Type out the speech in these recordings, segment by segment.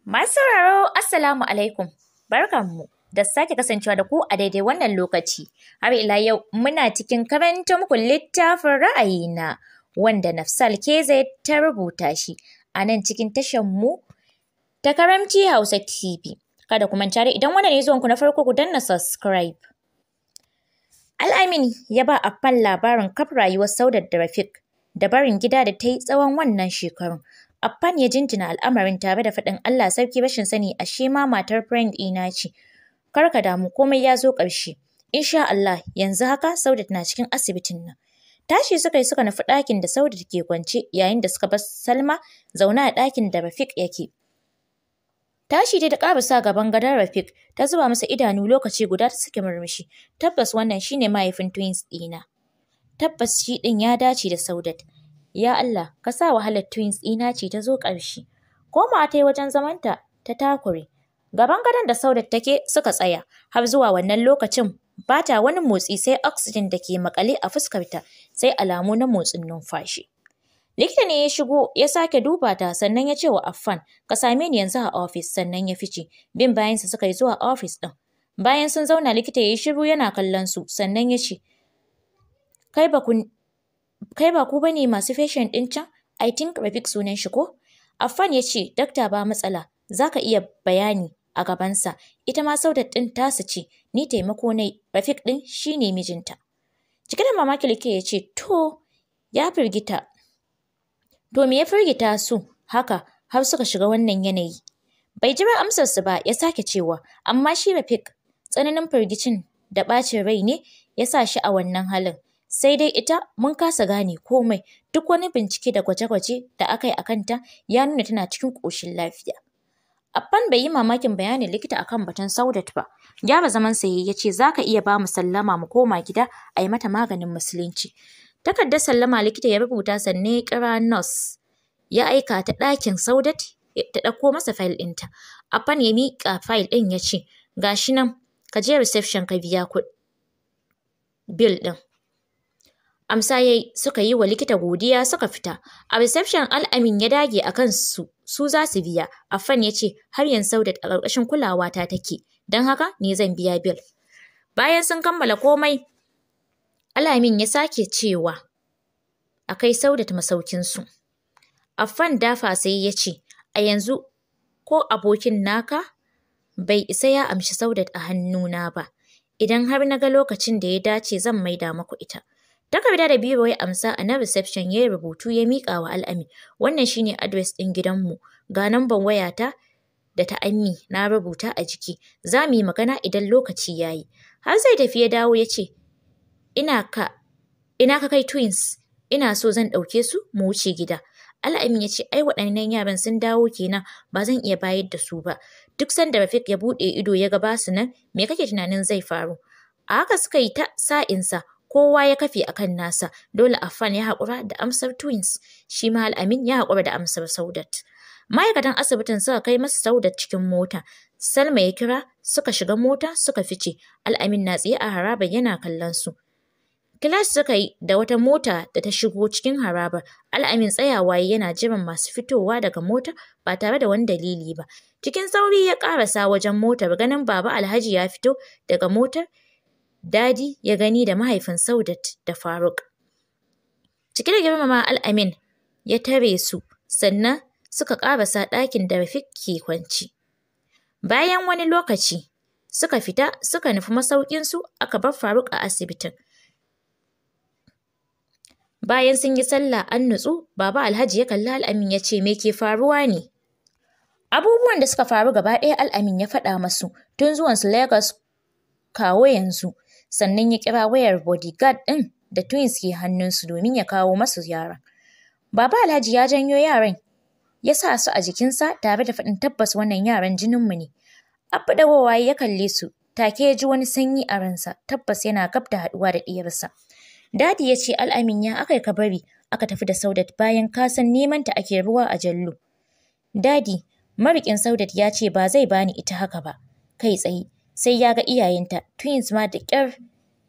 Masu sauraro, Assalamu alaikum. Barkanmu da sake kasancewa da ku a daidai wannan lokaci. Har ila yau muna cikin karanta muku littafin ra'ayina wanda Nafsal KZ ta rubuta shi a nan cikin mu ta Karamci Hausa TV. Kada ku manta da idan wannan ne zuwanku na farko ku danna subscribe. Al'amin ya ba Affan labarin kaf rayuwar Saudat da Rafiq da barin gida da ta yi tsawon wannan shekarun. Affan ya jinjina al'amarin tare da faɗin Allah sarki rashin sani ashe ma matar friend ɗina ce. Kar ka damu komai ya zo ƙarshe. Insha Allah yanzu haka Saudat na cikin asibitin nan. Tashi suka yi suka nufi ɗakin da Saudat ke kwance yayin da suka bar Salma zaune a ɗakin da Rafiq yake. Tashi dai da ƙarasa gaban gadon Rafiq ta zuba masa idanu lokaci guda ta saki murmushi. Tabbas wannan shine mahaifin twins ɗina. Tabbas shi ɗin ya dace da Saudat. Ya Allah, ka sa wahalar twins ɗina ce ta zo ƙarshe. Komawa ta yi wajen zamanta ta takure. Gaban gadon da Saudat take suka tsaya, har zuwa wannan lokacin ba ta wani motsi sai oxygen da ke maƙale a fuskarta, sai alamu na motsin numfashi. Likita ne ya shigo ya sake duba ta sannan ya ce wa Affan, ka same ni yanzu a ofis sannan ya fice. Bin bayansa suka yi zuwa ofis ɗin. Bayan sun zauna likita ya yi shiru yana kallon su sannan ya ce, Kai ba ku bane masu fashion ɗin can? I think Rafiq sunan shi ko? Affan ya ce, Dakta ba matsala, za ka iya bayani a gabansa. Ita ma Saudat ɗin tasu ce, ni taimako ne, Rafiq ɗin shi ne mijinta. Cike da mamaki likita ya ce, To, ya firgita. To me ya firgita su haka har suka shiga wannan yanayi? Bai jira amsarsu ba ya sake cewa, amma shi Rafiq tsananin firgicin da ɓacin rai ne ya sa shi a wannan halin. Sai dai ita mun kasa gane komai, duk wani bincike da gwaje-gwaje da aka yi a kanta ya nuna tana cikin ƙoshin lafiya. Affan bai yi mamakin bayanin likita akan batun Saudat ba. Gyara zaman sa ya ce za ka iya ba mu sallama mu koma gida a yi mata maganin musulunci. Takardar sallama likita ya rubuta sannan ya kira nurse ya aika ta ɗakin Saudat ta ɗauko masa fayil ɗinta. Affan ya miƙa fayil ɗin ya ce, ga shi nan ka je reception ka biya bil ɗin. Amsa yayi suka yi wa likita godiya suka fita. A reception Al'amin ya dage a kan su za su biya. Affan ya ce har yanzu Saudat a ƙarƙashin kulawata take, don haka ni zan biya bil. Bayan sun kammala komai, Al'amin ya sake cewa a kai Saudat masaukinsu. Affan dafa sai ya ce, a yanzu ko abokin naka bai isa ya amshi Saudat a hannuna ba. Idan har na ga lokacin da ya dace zan maida muku ita. Takarda da biro ya amsa a na reception ya yi rubutu ya miƙa wa Al'amin. Wannan shine address ɗin gidanmu. Ga namban wayata da ta Ammi na rubuta a jiki. Za mu yi magana idan lokaci ya yi. Har zai tafi ya dawo ya ce, Ina ka kai twins, ina so zan ɗauke su mu wuce gida. Al'amin ya ce, ai waɗannan yaran sun dawo kenan ba zan iya bayar da su ba. Duk sanda Rafiq ya buɗe ido ya ga basu nan, me kake tunanin zai faru? A haka suka yi ta sa'insa. Kowa ya kafe a kan nasa, dole Affan ya haƙura da amsar twins, shi ma Al'amin ya haƙura da amsar Saudat. Ma'aikatan asibitin suka kai masa Saudat cikin mota. Salma ya kira, suka shiga mota suka fice. Al'amin na tsaye a harabar yana kallon su. Kilash suka yi da wata mota da ta shigo cikin harabar. Al'amin tsayawa yana jiran masu fitowa daga mota ba tare da wani dalili ba. Cikin sauri ya ƙarasa wajen motar ganin Baba Alhaji ya fito daga motar. Dadi ya gani da mahaifin Saudat da Faruk. Cike da girmama Al'amin ya tare su, sannan suka ƙarasa ɗakin da Rafiq ke kwanci. Bayan wani lokaci, suka fita suka nufi masaukinsu aka bar Faruk a asibitin. Bayan sun yi sallah an nutsu, Baba Alhaji ya kalli Al'amin ya ce, Me ke faruwa ne? Abubuwan da suka faru gaba ɗaya Al'amin ya faɗa masu tun zuwansu Lagos kawo yanzu. Sannan ya kira wayar bodyguard ɗin da twins ke hannunsu domin ya kawo masu yaran. Baba Alhaji ya janyo yaran, ya sa su a jikinsa tare da faɗin tabbas wannan yaran jininmu ne. Abba dawowa ya kalle su, take ya ji wani sanyi a ransa, tabbas yana gab da haɗuwa da ɗiyarsa. Dadi ya ce Al'amin ya aka ka bari aka tafi da Saudat bayan ka san neman ta ake ruwa a jallo. Dadi, mariƙin Saudat ya ce ba zai bani ita haka ba, kai tsaye. Sai ya ga iyayenta, twins ma da ƙyar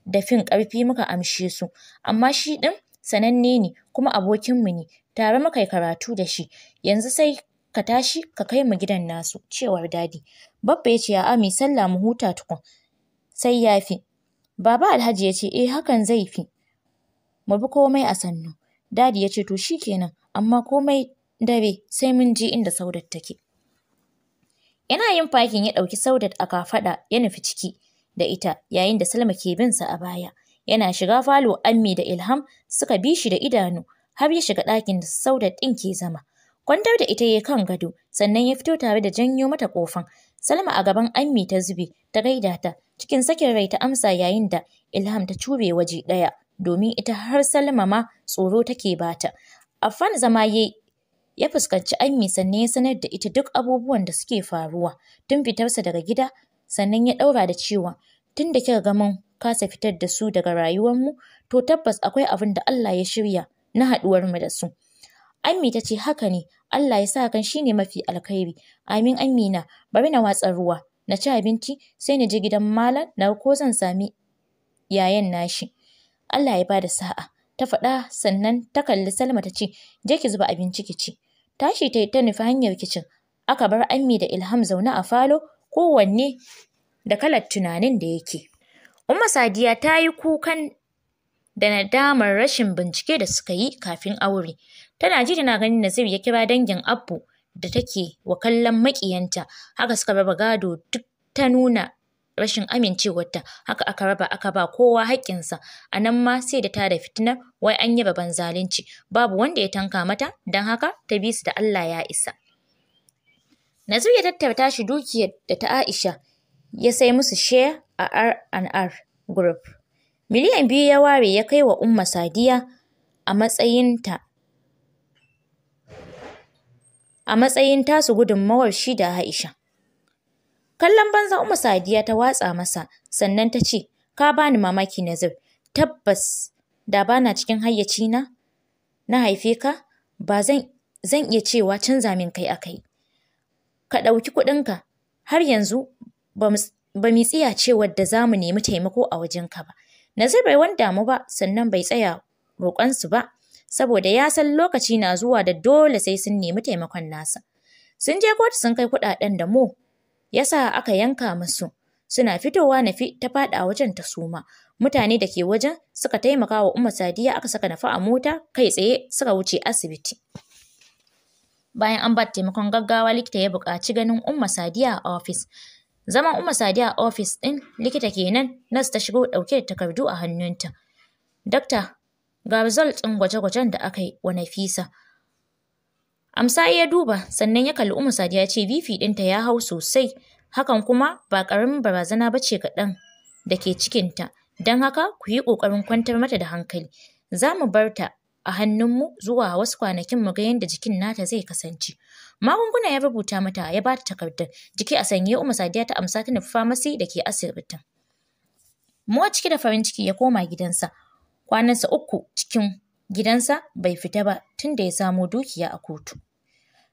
da fin ƙarfi muka amshe su, amma shi ɗin sananne ne kuma abokinmu ne, tare muka yi karatu da shi, yanzu sai ka tashi ka kai mu gidan nasu, cewar Dadi. Baffa ya ce a'a mu sallah mu huta tukun. Sai ya fi. Baba Alhaji ya ce hakan zai fi. Mu bi komai a sannu. Dadi ya ce to shikenan, amma komai dare sai mun je inda Saudat take. Yana yin fakin ya ɗauki Saudat a kafaɗa ya nufi ciki da ita, yayin da Salma ke bin sa a baya. Yana shiga falo, Ammi da Ilham suka bi shi da idanu har ya shiga ɗakin da Saudat ɗin ke zama. Kwantar da ita ya kan gado, sannan ya fito tare da janyo mata ƙofan. Salma a gaban Ammi ta zube, ta gaida ta, cikin sakin rai ta amsa, yayin da Ilham ta cure waje ɗaya, domin ita har Salma ma tsoro take bata. Affan zama ya fuskanci Ammi, sannan ya sanar da ita duk abubuwan da suke faruwa tun fitarsa daga gida, sannan ya ɗaura da cewa tun da kika ga mun kasa fitar da su daga rayuwarmu, to tabbas akwai abin da Allah ya shirya na haɗuwarmu da su. Ammi ta ce haka ne, Allah ya sa kan shi ne mafi alkhairi. Amin Amina, bari na watsa ruwa, na ci abinci, sai na je gidan malam na ko zan sami yayan nashi. Allah ya bada sa'a, ta faɗa, sannan ta kalli Salma ta ce, je ki zuba abinci ki ci. Tashi ta nufi hanyar kicin. Aka bar Ammi da Ilham zaune a falo, kowanne da kalar tunanin da yake. Umma Sadiya ta yi kukan da nadamar rashin bincike da suka yi kafin aure. Tana ji tana ganin Nazir ya kira dangin Abbu da take wa kallon maƙiyanta. Haka suka raba gado, duk ta nuna rashin amincewarta. Haka aka raba, aka ba kowa haƙƙinsa. A nan ma sai da ta da fitinar wai an yi rabon zalunci. Babu wanda ya tanka mata, don haka ta bi su da Allah ya isa. Nazir ya tattara tashi dukiyar da ta Aisha, ya sai musu share a R&R Group. Miliyan 2 ya ware ya kai wa Umma Sadiya a matsayin tasu gudunmawar shi da Aisha. Kallon banza Umma Sadiya ta watsa masa, sannan ta ce, ka bani mamaki Nazir, tabbas da bana cikin hayyacina na haife ka, ba zan iya cewa canza min kai akai. Ka ɗauki kuɗinka, har yanzu ba mu tsiya cewar da za mu nemi taimako a wajenka ba. Nazir bai wani damu ba, sannan bai tsaya roƙonsu ba, saboda ya san lokaci na zuwa da dole sai sun nemi taimakon nasa. Sun je kotu sun kai kuɗaɗen da Mo ya sa aka yanka musu. Suna fitowa Nafi ta faɗa wajen ta suma. Mutane da ke wajen suka taimaka wa Umma Sadiya, aka saka Nafi a mota kai tsaye suka wuce asibiti. Bayan an ba taimakon gaggawa, likita ya buƙaci ganin Umma Sadiya a ofis. Zaman Umma Sadiya a ofis ɗin likita kenan, nas ta shigo ɗauke da takardu a hannunta. Dakta, ga result ɗin gwaje-gwajen da aka yi wa Nafisa. Amsa ya duba, sannan ya kalli Umma Sadiya, ya ce BP ɗinta ya hau sosai, hakan kuma ba ƙaramin barazana ba ce ga ɗan da ke cikinta, don haka ku yi ƙoƙarin kwantar mata da hankali. Za mu bar ta a hannunmu zuwa wasu kwanakin mu ga yadda jikin nata zai kasance. Magunguna ya rubuta mata, ya ba ta takardar. Jiki a sanye Umma Sadiya ta amsa ta nufi famasi da ke asibitin. Mu cike da farin ciki ya koma gidansa. Kwanansa 3 cikin gidansa bai fita ba tun da ya samo dukiya a kotu.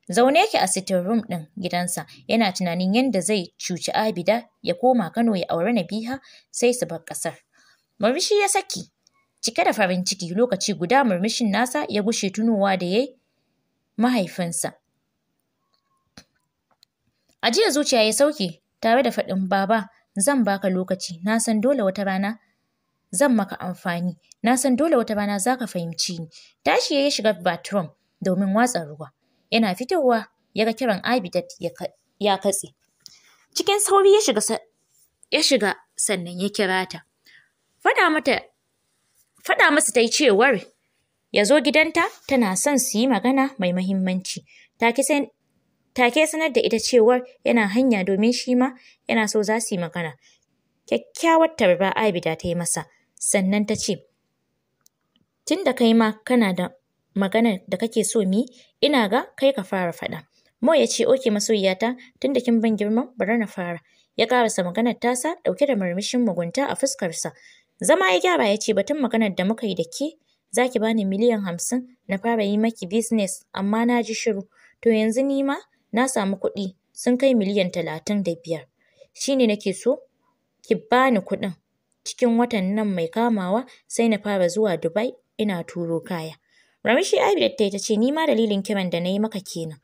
Zaune yake a sitting room ɗin gidansa, yana tunanin yadda zai cuci Abida ya koma Kano ya auri Nabiha sai su bar ƙasar. Murmushi ya saki, cike da farin ciki, lokaci guda murmushin nasa ya gushe tunowa da yayi mahaifinsa. Ajiyar zuciya ya sauke tare da faɗin, baba, zan baka lokaci, na san dole wata rana zan maka amfani, na san dole wata rana za ka fahimci ni. Tashi ya shiga bathroom domin watsa ruwa. Yana fitowa ya ga kiran Abidat ya katse. Cikin sauri ya shiga sannan ya kira ta. Faɗa masa ta yi cewar ya zo gidanta, tana son su yi magana mai muhimmanci. Take sanar da ita cewar yana hanya domin shi ma yana so za su yi magana. Kyakkyawar tarba Abida ta yi masa, sannan ta ce, tun da kai ma kana da maganar da kake so mi, ina ga kai ka fara faɗa. Mo ya ce, oke masoyiyata, tun da kin ban girman bari na fara. Ya ƙarasa maganar tasa ɗauke da murmushin mugunta a fuskarsa. Zama ya gyara ya ce, batun maganar da muka yi da ke, za ki bani miliyan 50 na fara yi maki business, amma na ji shiru. To yanzu ni ma na samu kuɗi sun kai miliyan 35. Shi ne nake so ki bani kuɗin. Cikin watan nan mai kamawa sai na fara zuwa Dubai ina turo kaya. Ramishi Abidat ta ce, ni ma dalilin kiran da na yi maka kenan.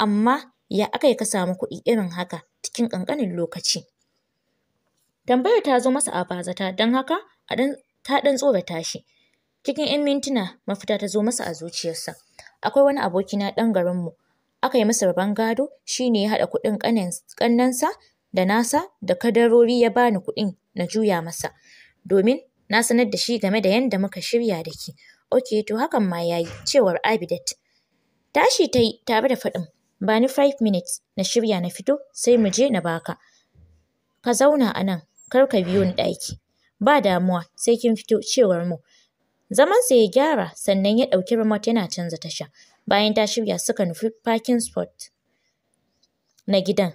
amma ya aka yi ka samu kuɗi irin haka cikin ƙanƙanin lokaci? Tambayar ta zo masa a bazata don haka ta ɗan tsorata shi. Cikin 'yan mintuna mafita ta zo masa a zuciyarsa. Akwai wani abokina ɗan garinmu, aka yi masa rabon gado, shi ne ya haɗa kuɗin ƙannensa da nasa da kadarori ya bani kuɗin na juya masa, domin na sanar da shi game da yadda muka shirya da ke. Ok, to hakan ma ya yi, cewar Abidat. Tashi ta yi tare da faɗin, ba ni 5 minutes na shirya na fito sai mu je na baka. Ka zauna a nan, kar ka biyo ni ɗaki. Ba damuwa sai kin fito, cewar mu. Zamansa ya gyara sannan ya ɗauki remote yana canza tasha. Bayan ta shirya suka nufi parking spot na gidan.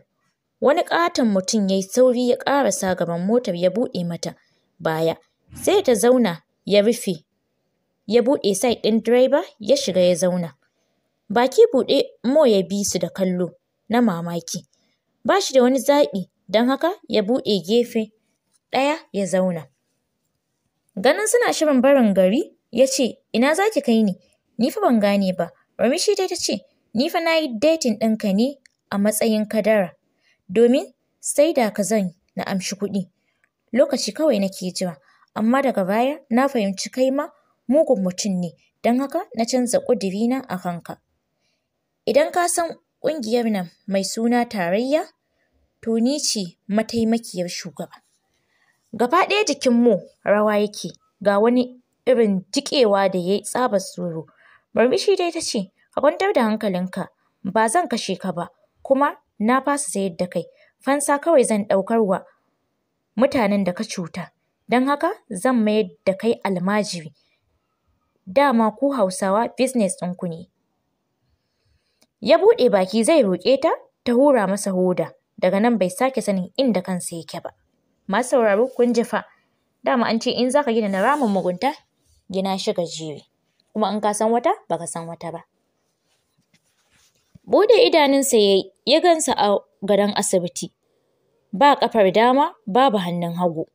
Wani ƙaton mutum ya yi sauri ya ƙarasa gaban motar ya buɗe mata baya. Sai ta zauna ya rufe. Ya buɗe side ɗin direba ya shiga ya zauna. Baki buɗe Mo ya bi su da kallo na mamaki. Ba shi da wani zaɓi don haka ya buɗe gefe ɗaya ya zauna. Ganin suna shirin barin gari ya ce, ina za ki kai ni? Ni fa ban gane ba. Murmushi dai ta ce, ni fa na yi dating ɗinka ne a matsayin kadara. Domin sai da ka zan na amshi kuɗi. Lokaci kawai nake jira. Amma daga baya na fahimci kai ma mugun mutum ne. Don haka na canza ƙudirina a kanka. Idan ka san ƙungiyar nan mai suna Tarayya, to ni ce mataimakiyar shugaba. Gaba ɗaya jikin Mo rawa yake, ga wani irin jiƙewa da ya yi tsabar tsoro. Murmushi dai ta ce, ka kwantar da hankalinka, ba zan kashe ka ba, kuma na fasa sayar da kai. Fansa kawai zan ɗaukar wa mutanen da ka cuta, don haka zan mayar da kai almajiri. Dama ku Hausawa business ɗinku ne. Ya buɗe baki zai roƙe ta, ta hura masa hoda, daga nan bai sake sanin inda kansa yake ba. Masu sauraro kun ji fa, dama an ce in za ka gina na ramin mugunta, gina shi gajere. Kuma in ka san wata, ba ka san wata ba. Buɗe idanunsa ya yi, ya gansa a gadon asibiti. Ba ƙafar dama, babu hannun hagu.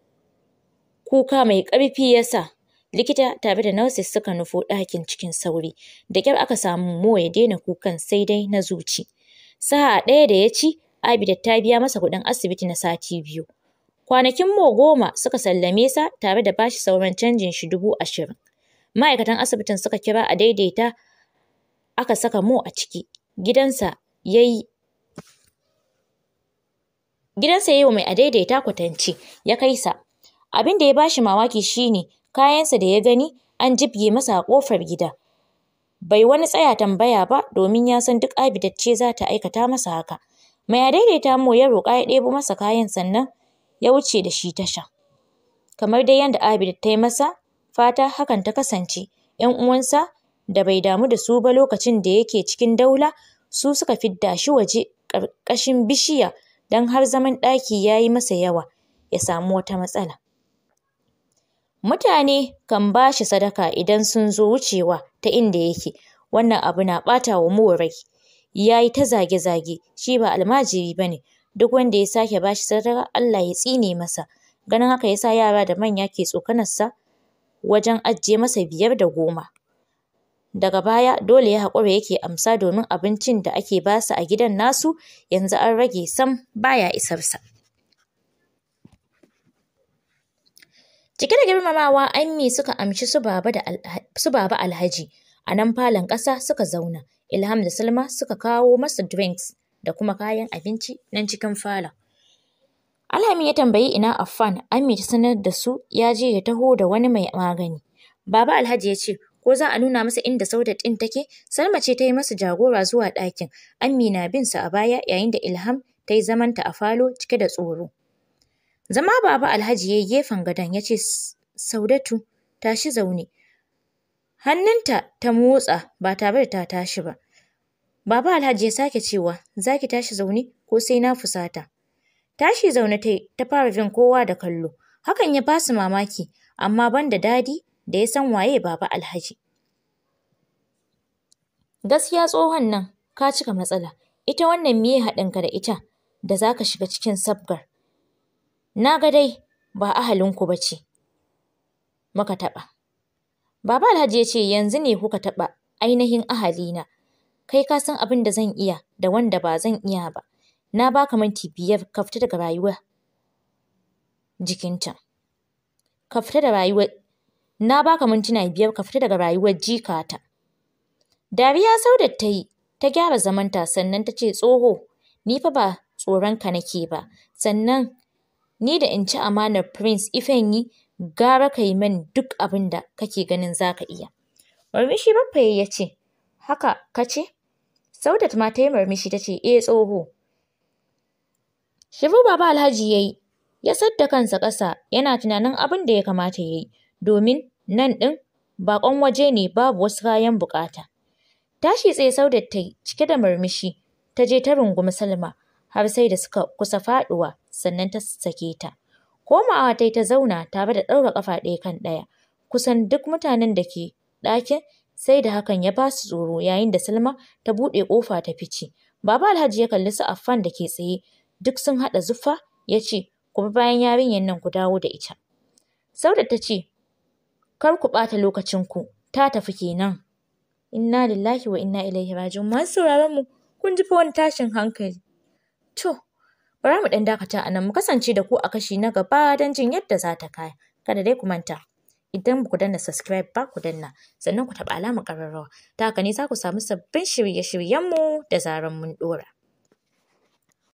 Kuka mai ƙarfi ya sa likita tare da nurses suka nufo ɗakin cikin sauri. Da ƙyar aka samu Mo ya daina kukan sai dai na zuci. Sa'a ɗaya da ya ci, Abidat ta biya masa kuɗin asibiti na sati 2. Kwanakin Mo 10 suka sallame sa tare da bashi sauran canjin shi 20,000. Ma'aikatan asibitin suka kira a daidaita aka saka Mo a ciki. Gidansa ya yi wa mai a daidaita kwatance ya kai sa. Abin da ya bashi mamaki shine kayansa da ya gani an jibge masa a ƙofar gida. Bai wani tsaya tambaya ba domin ya san duk Abidat ce za ta aikata masa haka. Mai a daidaita Mo ya roƙa ya ɗebo masa kayan sannan ya wuce da shi tasha. Kamar dai yadda Abidat ta yi masa fata hakan ta kasance. 'Yan uwansa da bai damu da su ba lokacin da yake cikin daula, su suka fidda shi waje ƙarƙashin bishiya don har zaman ɗaki ya yi masa yawa ya samu wata matsala. Mutane kan ba shi sadaka idan sun zo wucewa ta inda yake. Wannan abu na ɓata wa Mo rai. Ya yi ta zage-zage, shi ba almajiri ba ne. Duk wanda ya sake ba shi sadaka Allah ya tsine masa. Ganin haka ya sa yara da manya ke tsokanarsa wajen ajiye masa 5 da 10. Daga baya dole ya haƙura yake amsa domin abincin da ake ba su a gidan nasu yanzu an rage sam baya isarsa. Cike da girmamawa Ammi suka amshi su Baba Alhaji. A nan falon ƙasa suka zauna. Ilham da Salma suka kawo masa drinks da kuma kayan abinci nan cikin falon. Alhamin ya tambayi ina Affan, Ammi ta sanar da su ya je ya taho da wani mai magani. Baba Alhaji ya ce, ko za a nuna masa inda Saudat ɗin take? Salma ce ta yi masa jagora zuwa ɗakin. Ammi na bin su a baya yayin da Ilham ta yi zamanta a falo cike da tsoro. Zama Baba Alhaji ya yi gefen gadon ya ce, Saudatu, tashi zaune. Hannunta ta motsa ba tare da ta tashi ba. Baba Alhaji ya sake cewa, za ki tashi zaune ko sai na fusata? Tashi zaune ta fara bin kowa da kallo. Hakan ya ba su mamaki, amma ban da Dadi da ya san waye Baba Alhaji. Gaskiya tsohon nan ka cika matsala. Ita wannan miye haɗinka da ita da za ka shiga cikin sabgar? Na ga dai ba ahalinku ba ce muka taɓa. Baba Alhaji ya ce yanzu ne kuka taɓa ainihin ahalina. kai ka san abin da zan iya da wanda ba zan iya ba. Na baka minti 5 ka fita daga rayuwar jikinta. Ka fita da rayuwar Na baka mintuna 5 ka fita daga rayuwar jikata. Dariya Saudat ta yi, ta gyara zamanta sannan ta ce tsoho, ni fa ba tsoronka nake ba, sannan ni da in ci amanar Prince Ifeanyi gara ka yi min duk abin da kake ganin za ka iya. Murmushi Baffa ya ce, haka ka ce? Saudat ma ta yi murmushi ta ce, tsoho. Shiru Baba Alhaji ya yi, ya sadda kansa ƙasa yana tunanin abin da ya kamata ya yi, domin nan ɗin baƙon waje ne babu wasu kayan buƙata. Tashi tsaye Saudat ta yi cike da murmushi, ta je ta rungumi Salma har sai da suka kusa faɗuwa sannan ta sake ta. Komawa ta yi ta zauna tare da ɗaura ƙafa ɗaya kan ɗaya. Kusan duk mutanen da ke ɗakin sai da hakan ya ba su tsoro yayin da Salma ta buɗe ƙofa ta fice. Baba Alhaji ya kalli su Affan da ke tsaye duk sun haɗa zuffa ya ce, ku bi bayan yarinyar nan ku dawo da ita. Saudat ta ce, kar ku ɓata lokacinku, ta tafi kenan. Inna lillahi wa inna ilaihi raji'un. Masu sauraron mu kun ji fa wani tashin hankali. To, bari mu ɗan dakata a nan mu kasance da ku a kashi na gaba don jin yadda za ta kaya. Kada dai ku manta, idan ba ku danna subscribe ba ku danna, sannan ku taɓa alamar ƙararrawa. Ta haka ne za ku samu sabbin shirye-shiryenmu da zarar mun ɗora.